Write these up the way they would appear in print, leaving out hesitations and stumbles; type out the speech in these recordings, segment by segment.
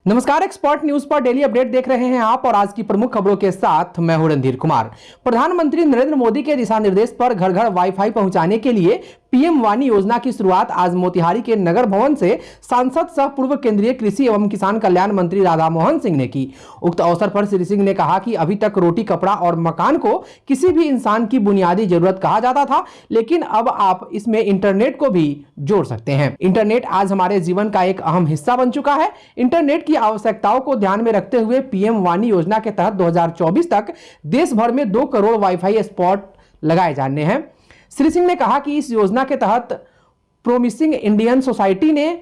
नमस्कार, expert news पर daily update देख रहे हैं आप और आज की प्रमुख खबरों के साथ मैं हूं रणधीर कुमार। प्रधानमंत्री नरेंद्र मोदी के दिशा निर्देश पर घर घर वाईफाई पहुंचाने के लिए पीएम वाणी योजना की शुरुआत आज मोतिहारी के नगर भवन से सांसद सह पूर्व केंद्रीय कृषि एवं किसान कल्याण मंत्री राधा मोहन सिंह ने की। उक्त अवसर पर श्री सिंह ने कहा कि अभी तक रोटी, कपड़ा और मकान को किसी भी इंसान की बुनियादी जरूरत कहा जाता था, लेकिन अब आप इसमें इंटरनेट को भी जोड़ सकते हैं। इंटरनेट आज हमारे जीवन का एक अहम हिस्सा बन चुका है। इंटरनेट की आवश्यकताओं को ध्यान में रखते हुए पीएम वाणी योजना के तहत 2024 तक देश भर में 2 करोड़ वाईफाई स्पॉट लगाए जाने हैं। श्री सिंह ने कहा कि इस योजना के तहत प्रोमिसिंग इंडियन सोसाइटी ने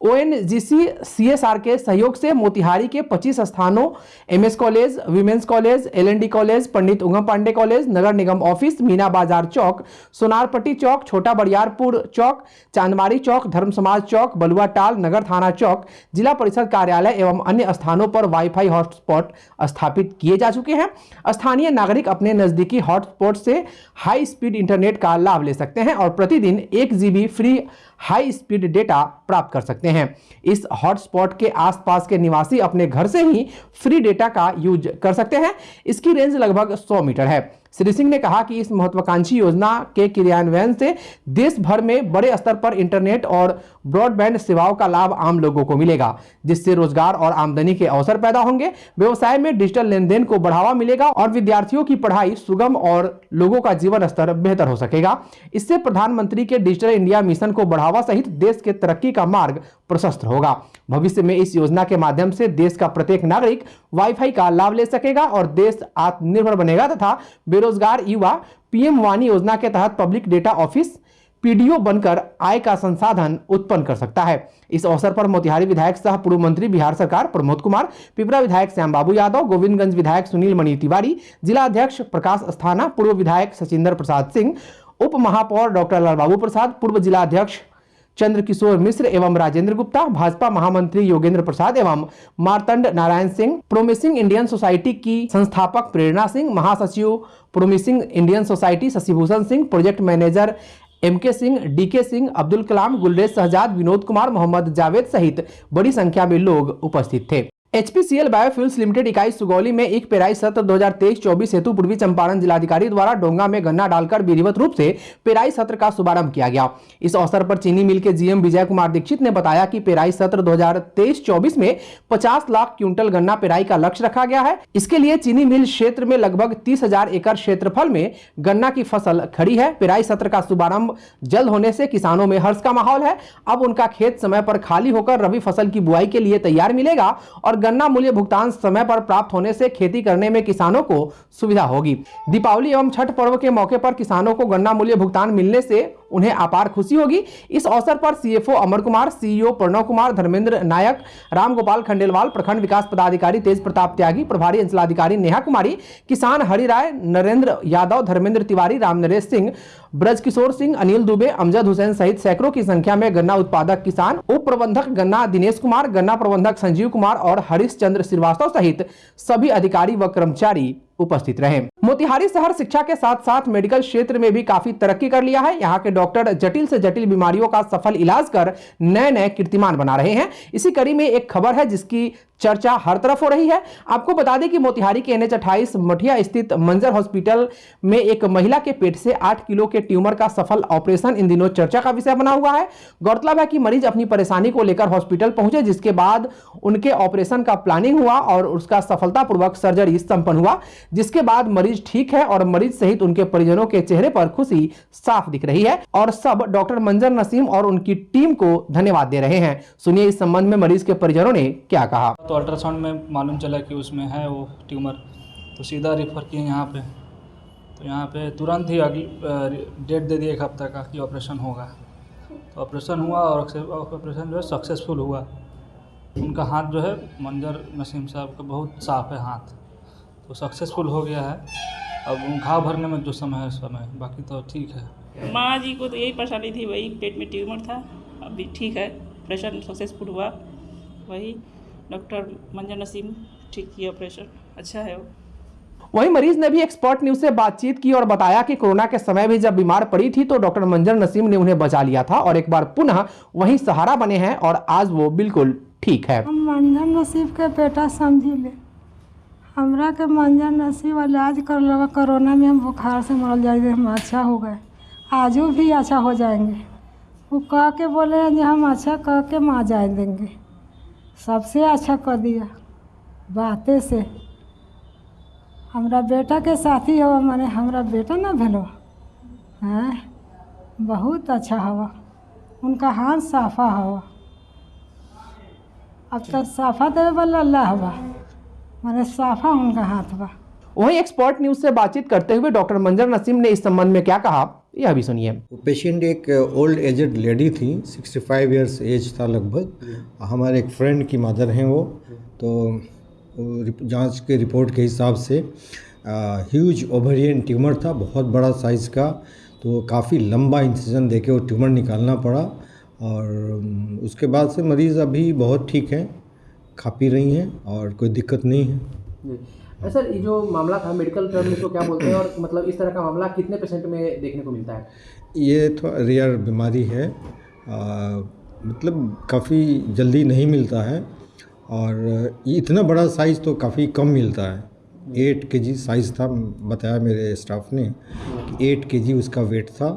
ओएनजीसी सीएसआर के सहयोग से मोतिहारी के 25 स्थानों MS college, women's college, LND college, Pandit Ungam Pande college, नगर निगम ऑफिस, मीना बाजार चौक, सोनारपट्टी चौक, छोटा बरियारपुर चौक, चांदमारी चौक, धर्म समाज चौक, बलुआ टाल, नगर थाना चौक, जिला परिषद कार्यालय एवं अन्य स्थानों पर वाईफाई हॉटस्पॉट स्थापित किए जा चुके हैं। स्थानीय नागरिक अपने नजदीकी हॉटस्पॉट से हाई स्पीड इंटरनेट का लाभ ले सकते हैं और प्रतिदिन 1 GB free high speed data प्राप्त कर सकते हैं। इस हॉटस्पॉट के आसपास के निवासी अपने घर से ही फ्री डेटा का यूज कर सकते हैं। इसकी रेंज लगभग 100 मीटर है। श्री सिंह ने कहा कि इस महत्वाकांक्षी योजना के क्रियान्वयन से देश भर में बड़े स्तर पर इंटरनेट और ब्रॉडबैंड सेवाओं का लाभ आम लोगों को मिलेगा, जिससे रोजगार और आमदनी के अवसर पैदा होंगे, व्यवसाय में डिजिटल लेन देन को बढ़ावा मिलेगा और विद्यार्थियों की पढ़ाई सुगम और लोगों का जीवन स्तर बेहतर हो सकेगा। इससे प्रधानमंत्री के डिजिटल इंडिया मिशन को बढ़ावा सहित देश के तरक्की का मार्ग प्रशस्त होगा। भविष्य में इस योजना के माध्यम से देश का प्रत्येक नागरिक वाईफाई का लाभ ले सकेगा और देश आत्मनिर्भर बनेगा तथा बेरोजगार युवा पीएम वाणी योजना के तहत पब्लिक डेटा ऑफिस पीडीओ बनकर आय का संसाधन उत्पन्न कर सकता है। इस अवसर पर मोतिहारी विधायक सह पूर्व मंत्री बिहार सरकार प्रमोद कुमार, पिपरा विधायक श्याम बाबू यादव, गोविंदगंज विधायक सुनील मणि तिवारी, जिला अध्यक्ष प्रकाश अस्थाना, पूर्व विधायक सचिंदर प्रसाद सिंह, उप महापौर डॉक्टर लाल बाबू प्रसाद, पूर्व जिला अध्यक्ष चंद्रकिशोर मिश्र एवं राजेंद्र गुप्ता, भाजपा महामंत्री योगेंद्र प्रसाद एवं Martand Narayan Singh, promising Indian society की संस्थापक प्रेरणा सिंह, महासचिव promising Indian society Shashibhushan Singh, project manager MK Singh, DK Singh, Abdul Kalam, Gulrez Shahzad, Vinod Kumar, Mohammad Javed सहित बड़ी संख्या में लोग उपस्थित थे। एचपीसीएल बायोफ्यूल्स लिमिटेड इकाई सुगौली में एक पेराई सत्र 2023-24 हेतु पूर्वी चंपारण जिलाधिकारी द्वारा डोंगा में गन्ना डालकर विधिवत रूप से पेराई सत्र का शुभारंभ किया गया। इस अवसर पर चीनी मिल के जीएम विजय कुमार दीक्षित ने बताया कि पेराई सत्र 2023-24 में 50 लाख क्विंटल गन्ना पेराई का लक्ष्य रखा गया है। इसके लिए चीनी मिल क्षेत्र में लगभग 30,000 एकड़ क्षेत्रफल में गन्ना की फसल खड़ी है। पेराई सत्र का शुभारंभ जल्द होने से किसानों में हर्ष का माहौल है। अब उनका खेत समय पर खाली होकर रबी फसल की बुआई के लिए तैयार मिलेगा और गन्ना मूल्य भुगतान समय पर प्राप्त होने से खेती करने में किसानों को सुविधा होगी। दीपावली एवं छठ पर्व के मौके पर किसानों को गन्ना मूल्य भुगतान मिलने से उन्हें अपार खुशी होगी। इस अवसर पर सीएफओ अमर कुमार, सीईओ प्रणव कुमार, धर्मेंद्र नायक, रामगोपाल खंडेलवाल, प्रखंड विकास पदाधिकारी तेज प्रताप त्यागी, प्रभारी अंचलाधिकारी नेहा कुमारी, किसान हरि राय, नरेंद्र यादव, धर्मेंद्र तिवारी, राम नरेश सिंह, ब्रजकिशोर सिंह, अनिल दुबे, अमजद हुसैन सहित सैकड़ों की संख्या में गन्ना उत्पादक किसान, उप प्रबंधक गन्ना दिनेश कुमार, गन्ना प्रबंधक संजीव कुमार और हरीश चंद्र श्रीवास्तव सहित सभी अधिकारी व कर्मचारी उपस्थित रहे। मोतिहारी शहर शिक्षा के साथ साथ मेडिकल क्षेत्र में भी काफी तरक्की कर लिया है। यहाँ के डॉक्टर जटिल से जटिल बीमारियों का सफल इलाज कर नए नए कीर्तिमान बना रहे हैं। इसी कड़ी में एक खबर है जिसकी चर्चा हर तरफ हो रही है। आपको बता दें कि मोतिहारी के NH 28 मठिया स्थित मंजर हॉस्पिटल में एक महिला के पेट से 8 किलो के ट्यूमर का सफल ऑपरेशन इन दिनों चर्चा का विषय बना हुआ है। गौरतलब है कि मरीज अपनी परेशानी को लेकर हॉस्पिटल पहुंचे, जिसके बाद उनके ऑपरेशन का प्लानिंग हुआ और उसका सफलतापूर्वक सर्जरी संपन्न हुआ, जिसके बाद मरीज ठीक है और मरीज सहित उनके परिजनों के चेहरे पर खुशी साफ दिख रही है और सब डॉक्टर मंजर नसीम और उनकी टीम को धन्यवाद दे रहे हैं। सुनिए इस संबंध में मरीज के परिजनों ने क्या कहा। तो अल्ट्रासाउंड में मालूम चला कि उसमें है वो ट्यूमर, तो सीधा रेफर किए यहाँ पे। तो यहाँ पे तुरंत ही अगली डेट दे दिया 1 हफ्ता का कि ऑपरेशन होगा। तो ऑपरेशन हुआ और ऑपरेशन जो है सक्सेसफुल हुआ। उनका हाथ जो है मंजर नसीम साहब का बहुत साफ है हाथ, तो सक्सेसफुल हो गया है। अब घाव भरने में जो समय है समय, बाकी तो ठीक है। माँ जी को तो यही परेशानी थी, वही पेट में ट्यूमर था, अभी ठीक है, ऑपरेशन सक्सेसफुल हुआ। वही डॉक्टर मंजर नसीम ठीक किया ऑपरेशन, अच्छा है वो। वहीं मरीज ने भी एक्सपर्ट न्यूज से बातचीत की और बताया कि कोरोना के समय भी जब बीमार पड़ी थी तो डॉक्टर मंजर नसीम ने उन्हें बचा लिया था और एक बार पुनः वहीं सहारा बने हैं और आज वो बिल्कुल ठीक है। हम मंजन नसीब के बेटा समझी ले, हमरा के मंजन नसीब इलाज कर लगा। कोरोना में हम बुखार से मरल जाए, हम अच्छा हो गए, आजू भी अच्छा हो जाएंगे। वो कह के बोले हैं कि हम अच्छा कह के माँ जाए देंगे, सबसे अच्छा कर दिया बातें से। हमरा बेटा के साथी हो, माने हमरा बेटा ना भेलो हैं, बहुत अच्छा हवा। उनका हाथ साफा हवा, अब तक साफा देवे वाला अल्लाह बा, माने साफा उनका हाथ बा। वहीं एक्सपर्ट न्यूज से बातचीत करते हुए डॉक्टर मंजर नसीम ने इस संबंध में क्या कहा, यह भी सुनिए। पेशेंट एक ओल्ड एजेड लेडी थी, 65 इयर्स एज था लगभग। हमारे एक फ्रेंड की मदर हैं वो, तो जांच के रिपोर्ट के हिसाब से ह्यूज ओवरियन ट्यूमर था, बहुत बड़ा साइज़ का। तो काफ़ी लंबा इंसिजन देके वो ट्यूमर निकालना पड़ा, और उसके बाद से मरीज़ अभी बहुत ठीक है, खा पी रही हैं और कोई दिक्कत नहीं है। सर, ये जो मामला था मेडिकल टर्म में इसको क्या बोलते हैं, और मतलब इस तरह का मामला कितने पेशेंट में देखने को मिलता है? ये थोड़ा रेयर बीमारी है, मतलब काफ़ी जल्दी नहीं मिलता है, और ये इतना बड़ा साइज़ तो काफ़ी कम मिलता है। 8 kg साइज़ था, बताया मेरे स्टाफ ने कि 8 kg उसका वेट था।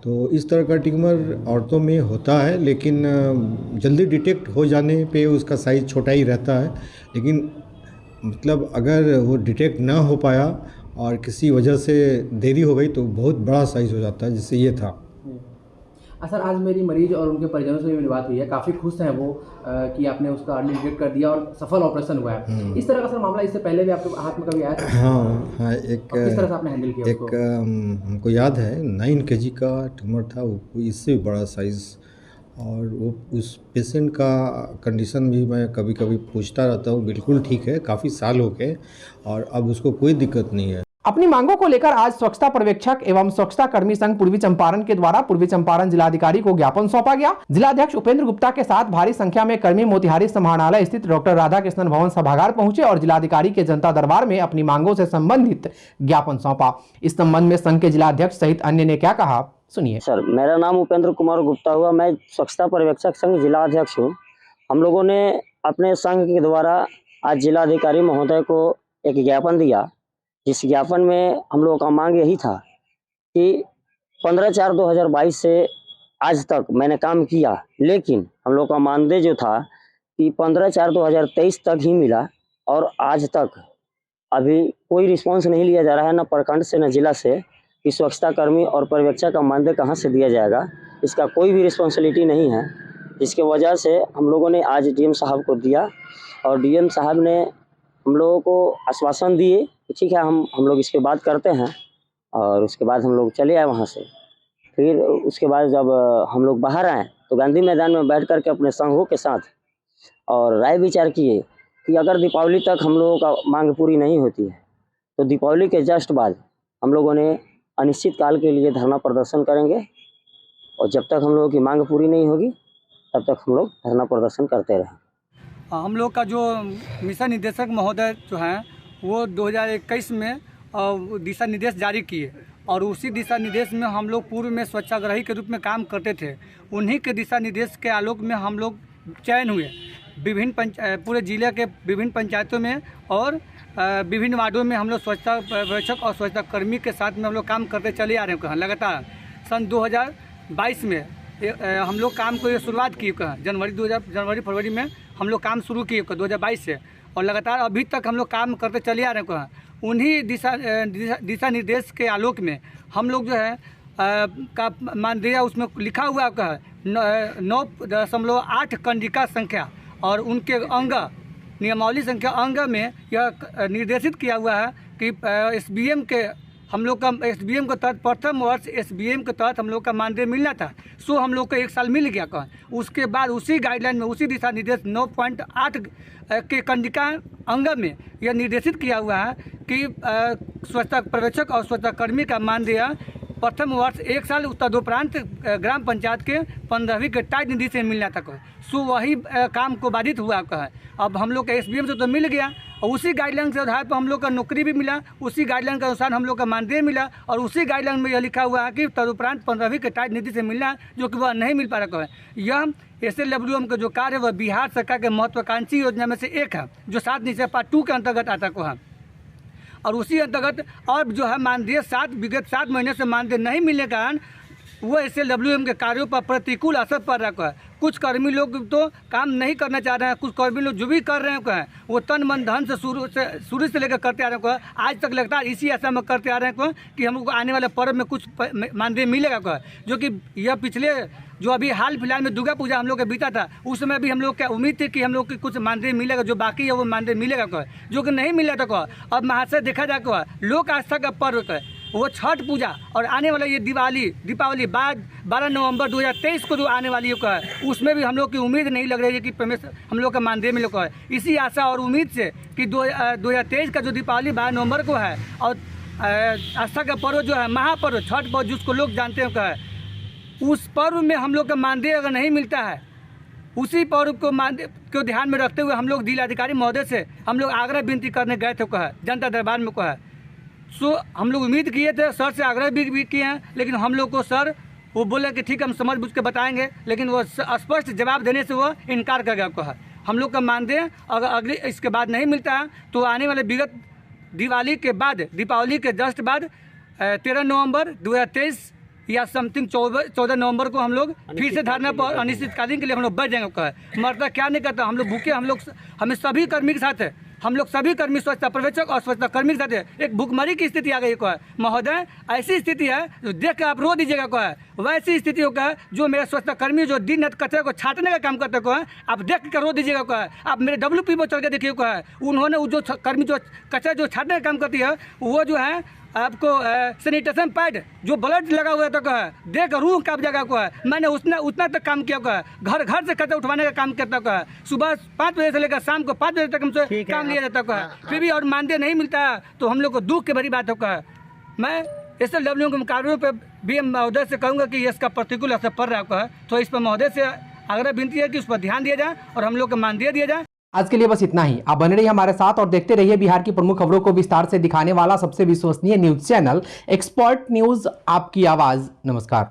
तो इस तरह का ट्यूमर औरतों में होता है, लेकिन जल्दी डिटेक्ट हो जाने पे उसका साइज़ छोटा ही रहता है। लेकिन मतलब अगर वो डिटेक्ट ना हो पाया और किसी वजह से देरी हो गई तो बहुत बड़ा साइज़ हो जाता है, जैसे ये था। सर, आज मेरी मरीज और उनके परिजनों से भी मेरी बात हुई है, काफ़ी खुश हैं वो कि आपने उसका अर्ली डिटेक्ट कर दिया और सफल ऑपरेशन हुआ है। इस तरह का सर मामला इससे पहले भी आपके हाथ में कभी आया था? हाँ, एक किस तरह से आपने हैंडल किया उसको? हमको याद है 9 kg का ट्यूमर था, वो इससे भी बड़ा साइज़। और वो उस पेशेंट का कंडीशन भी मैं कभी कभी पूछता रहता हूँ, बिल्कुल ठीक है, काफ़ी साल हो गए और अब उसको कोई दिक्कत नहीं है। अपनी मांगों को लेकर आज स्वच्छता पर्यवेक्षक एवं स्वच्छता कर्मी संघ पूर्वी चंपारण के द्वारा पूर्वी चंपारण जिलाधिकारी को ज्ञापन सौंपा गया। जिलाध्यक्ष उपेंद्र गुप्ता के साथ भारी संख्या में कर्मी मोतिहारी समाहरणालय स्थित डॉक्टर राधाकृष्णन भवन सभागार पहुंचे और जिलाधिकारी के जनता दरबार में अपनी मांगों से संबंधित ज्ञापन सौंपा। इस संबंध में संघ के जिलाध्यक्ष सहित अन्य ने क्या कहा, सुनिए। सर, मेरा नाम उपेंद्र कुमार गुप्ता हुआ, मैं स्वच्छता पर्यवेक्षक संघ जिलाध्यक्ष हूँ। हम लोगों ने अपने संघ के द्वारा आज जिलाधिकारी महोदय को एक ज्ञापन दिया, जिस ज्ञापन में हम लोगों का मांग यही था कि 15/4/2022 से आज तक मैंने काम किया, लेकिन हम लोग का मानदेय जो था कि 15/4/2023 तक ही मिला, और आज तक अभी कोई रिस्पांस नहीं लिया जा रहा है, न प्रखंड से न जिला से, कि स्वच्छता कर्मी और पर्यवेक्षक का मानदेय कहाँ से दिया जाएगा। इसका कोई भी रिस्पॉन्सिबिलिटी नहीं है, जिसके वजह से हम लोगों ने आज डीएम साहब को दिया, और डीएम साहब ने हम लोगों को आश्वासन दिए कि ठीक है, हम लोग इस पर बात करते हैं। और उसके बाद हम लोग चले आए वहाँ से। फिर उसके बाद जब हम लोग बाहर आए तो गांधी मैदान में बैठ करके अपने संघों के साथ और राय विचार किए कि अगर दीपावली तक हम लोगों का मांग पूरी नहीं होती है तो दीपावली के जस्ट बाद हम लोगों ने अनिश्चित काल के लिए धरना प्रदर्शन करेंगे, और जब तक हम लोगों की मांग पूरी नहीं होगी तब तक हम लोग धरना प्रदर्शन करते रहें। हम लोग का जो मिशन निदेशक महोदय जो हैं वो 2021 में दिशा निर्देश जारी किए, और उसी दिशा निर्देश में हम लोग पूर्व में स्वच्छाग्रही के रूप में काम करते थे। उन्हीं के दिशा निर्देश के आलोक में हम लोग चयन हुए पूरे जिले के विभिन्न पंचायतों में और विभिन्न वार्डों में हम लोग स्वच्छता पर्यवेक्षक और स्वच्छता कर्मी के साथ में हम लोग काम करते चले आ रहे हैं लगातार। सन 2022 में हम लोग काम को शुरुआत की, जनवरी फरवरी में हम लोग काम शुरू किए 2022 से, और लगातार अभी तक हम लोग काम करते चले आ रहे हैं। उन्हीं दिशा निर्देश के आलोक में हम लोग जो है का मानदेय उसमें लिखा हुआ है 9.8 कंडिका संख्या, और उनके अंग नियमावली संख्या अंग में यह निर्देशित किया हुआ है कि एसबीएम के हम लोग का एसबीएम के तहत प्रथम वर्ष एसबीएम के तहत हम लोग का मानदेय मिलना था, सो हम लोग को 1 साल मिल गया। उसके बाद उसी गाइडलाइन में उसी दिशा निर्देश 9.8 के कंडिका अंग में यह निर्देशित किया हुआ है कि स्वच्छता पर्यवेक्षक और स्वच्छता कर्मी का मानदेय प्रथम वर्ष 1 साल तदुपरांत ग्राम पंचायत के 15वीं के टाइट निधि से मिलना था कहे, सो वही काम को बाधित हुआ कहे। अब हम लोग का SBM से तो मिल गया और उसी गाइडलाइन के आधार पर हम लोग का नौकरी भी मिला, उसी गाइडलाइन के अनुसार हम लोग का मानदेय मिला और उसी गाइडलाइन में यह लिखा हुआ है कि तदुपरांत 15वीं के टाइट निधि से मिलना, जो कि वह नहीं मिल पा रहा है। यह SLWM का जो कार्य है वह बिहार सरकार के महत्वाकांक्षी योजना में से एक है, जो 7 निश्चय पार्ट 2 के अंतर्गत आता को है। और उसी अंतर्गत और जो है मानदेय विगत 7 महीने से मानदेय नहीं मिलने के कारण वो SLWM के कार्यों पर प्रतिकूल असर पड़ रहा है। कुछ कर्मी लोग तो काम नहीं करना चाह रहे हैं, कुछ कर्मी लोग जो भी कर रहे हैं वो तन मन धन से शुरू से लेकर करते आ रहे हैं, आज तक लगातार इसी आशा में करते आ रहे हैं कि हमको आने वाले पर्व में कुछ मानदेय मिलेगा। जो कि यह पिछले जो अभी हाल फिलहाल में दुर्गा पूजा हम लोग का बीता था, उस समय भी हम लोग क्या उम्मीद थी कि हम लोग की कुछ मानदेय मिलेगा, जो बाकी है वो मानदेय मिलेगा, जो कि नहीं मिला था। अब महाशय देखा जाए लोक आस्था का पर्व वो छठ पूजा और आने वाला ये दीपावली बाद 12 नवंबर 2023 को जो आने वाली है, उसमें भी हम लोग की उम्मीद नहीं लग रही है कि हम लोग का मानदेय मिलेगा। इसी आशा और उम्मीद से कि 2023 का जो दीपावली 12 नवंबर को है और आस्था का पर्व जो है महापर्व छठ पर्व जिसको लोग जानते हैं, उस पर्व में हम लोग का मानदेय अगर नहीं मिलता है, उसी पर्व को मानदेय को ध्यान में रखते हुए हम लोग जिलाधिकारी महोदय से हम लोग आग्रह विनती करने गए थे जनता दरबार में सो हम लोग उम्मीद किए थे, सर से आग्रह भी किए हैं, लेकिन हम लोग को सर वो बोले कि ठीक है हम समझ बुझ के बताएंगे, लेकिन वो स्पष्ट जवाब देने से वो इनकार कर गया। हम लोग का मानदेय अगर अगले इसके बाद नहीं मिलता है तो आने वाले विगत दीपावली के जस्ट बाद 13 नवंबर 2023 या समथिंग 14 नवंबर को हम लोग फिर से धरना पर अनिश्चितकालीन के लिए हम लोग बढ़ जाएंगे। मरता क्या नहीं करता, हम लोग भूखे, हमें सभी कर्मी के साथ है, हम लोग सभी कर्मी स्वच्छता पर्यवेक्षक और स्वच्छता कर्मी के साथ है। एक भूखमरी की स्थिति आ गई है महोदय, ऐसी स्थिति है जो देख कर आप रो दीजिएगा वैसी स्थिति होगा जो मेरे स्वच्छता कर्मी जो दिन रात कचरे को छाटने का काम करते आप देख कर रो दीजिएगा। आप मेरे WP में चल के देखिए उन्होंने वो जो कर्मी जो कचरा जो छाटने का काम करती है वो जो है आपको सैनिटेशन पैड जो ब्लड लगा हुआ था देख रूह काँप जाएगा। मैंने उतना तक काम किया घर घर से कचरा उठवाने का काम करता सुबह 5 बजे से लेकर शाम को 5 बजे तक हमसे काम लिया जाता फिर भी और मानदेय नहीं मिलता तो हम लोग को दुख की बड़ी बात होगा। मैं SLWM के कार्यों पर BM महोदय से कहूँगा कि इसका प्रतिकूल असर पड़ रहा है, तो इस पर महोदय से आग्रह विनती है कि उस पर ध्यान दिया जाए और हम लोग को मानदेय दिया जाए। आज के लिए बस इतना ही। आप बने रहिए हमारे साथ और देखते रहिए बिहार की प्रमुख खबरों को विस्तार से दिखाने वाला सबसे विश्वसनीय न्यूज चैनल एक्सपर्ट न्यूज, आपकी आवाज। नमस्कार।